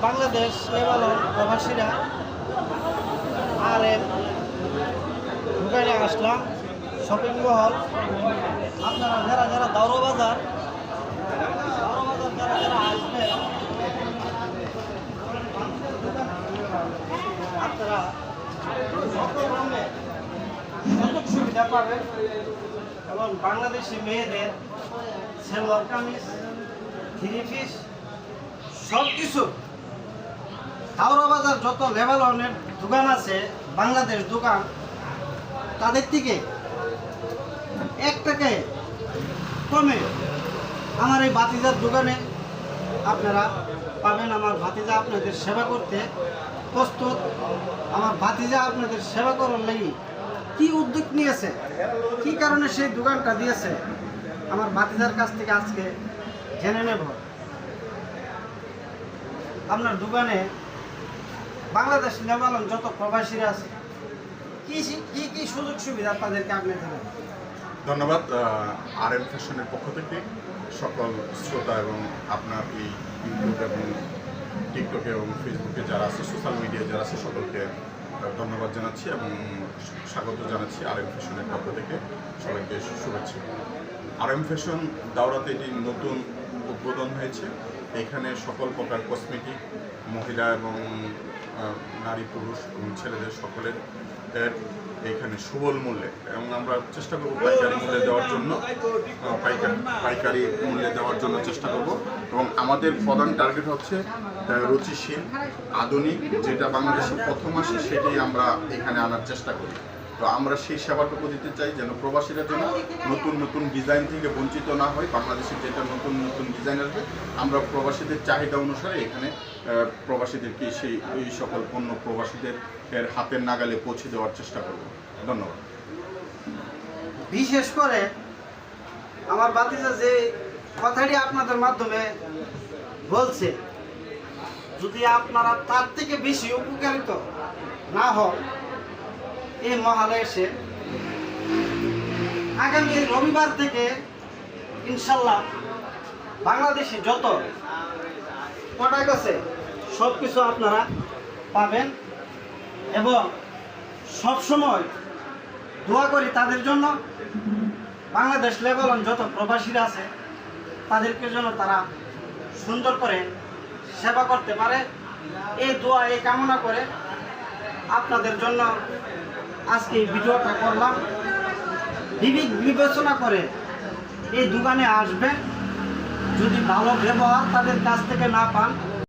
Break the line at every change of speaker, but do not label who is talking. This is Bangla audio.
বাংলাদেশ লেবানন প্রবাসীরা RM দোকানে আসলাম শপিং মহল। আপনারা যারা যারা দাউরা বাজার যারা যারা আসবেন আপনারা সকল রকমের সুযোগ সুবিধা পাবেন এবং বাংলাদেশি মেয়েদের সেলোয়ার কামিজ, থ্রি পিস সব কিছু হাওড়া বাজার যত লেবাননের দোকান আছে, বাংলাদেশ দোকান, তাদের থেকে 1 টাকায় কমে আমার এই ভাতিজার দোকানে আপনারা পাবেন। আমার ভাতিজা আপনাদের সেবা করতে প্রস্তুত। আমার ভাতিজা আপনাদের সেবা করার লাগি কি উদ্যোগ নিয়েছে, কি কারণে সেই দোকানটা দিয়েছে, আমার ভাতিজার কাছ থেকে আজকে জেনে নেব। আপনার দোকানে বাংলাদেশ লেবানন যত প্রবাসীরা আছে কি কি সুযোগ সুবিধা তাদেরকে আপনি দেবেন?
ধন্যবাদ। RM ফ্যাশনের পক্ষ থেকে সকল শ্রোতা এবং আপনার এই ইউটিউব এবং টিকটকে এবং ফেসবুকে যারা আছে, সোশ্যাল মিডিয়ায় যারা আছে, সকলকে ধন্যবাদ জানাচ্ছি এবং স্বাগত জানাচ্ছি RM ফ্যাশনের পক্ষ থেকে। সবাইকে শুভেচ্ছা। RM ফ্যাশন দাওরাতে এটি নতুন উদ্বোধন হয়েছে। এখানে সকল প্রকার কসমেটিক, মহিলা এবং নারী, পুরুষ এবং ছেলেদের সকলের এখানে সুবল মূল্যে, এবং আমরা চেষ্টা করব পাইকারি মূল্যে দেওয়ার জন্য, পাইকারি মূল্যে দেওয়ার জন্য চেষ্টা করব। এবং আমাদের প্রধান টার্গেট হচ্ছে রুচিশীল, আধুনিক, যেটা বাংলাদেশে প্রথম আসে সেটাই আমরা এখানে আনার চেষ্টা করি। তো আমরা সেই সেবাটুকু দিতে চাই যেন প্রবাসীরা যেন নতুন নতুন ডিজাইন থেকে বঞ্চিত না হয়। বাংলাদেশের যেটা নতুন নতুন ডিজাইন আসবে, আমরা প্রবাসীদের চাহিদা অনুসারে এখানে প্রবাসীদেরকে এই সকল পণ্য প্রবাসীদের হাতের নাগালে পৌঁছে দেওয়ার চেষ্টা করব। ধন্যবাদ।
বিশেষ করে আমার ভাতিজা যে কথাটি আপনাদের মাধ্যমে বলছে, যদি আপনারা তার থেকে বেশি উপকারিত না হন, এই মহলে এসে আগামী রবিবার থেকে ইনশাল্লাহ বাংলাদেশে যত প্রোডাক্ট আছে সব কিছু আপনারা পাবেন। এবং সবসময় দোয়া করি তাদের জন্য, বাংলাদেশ লেবানন যত প্রবাসীরা আছে তাদেরকে যেন তারা সুন্দর করে সেবা করতে পারে, এই দোয়া, এই কামনা করে আপনাদের জন্য আজকে এই ভিডিওটা করলাম। বিবেক বিবেচনা করে এই দোকানে আসবেন। যদি ভালো ব্যবহার তাদের কাছ থেকে না পান,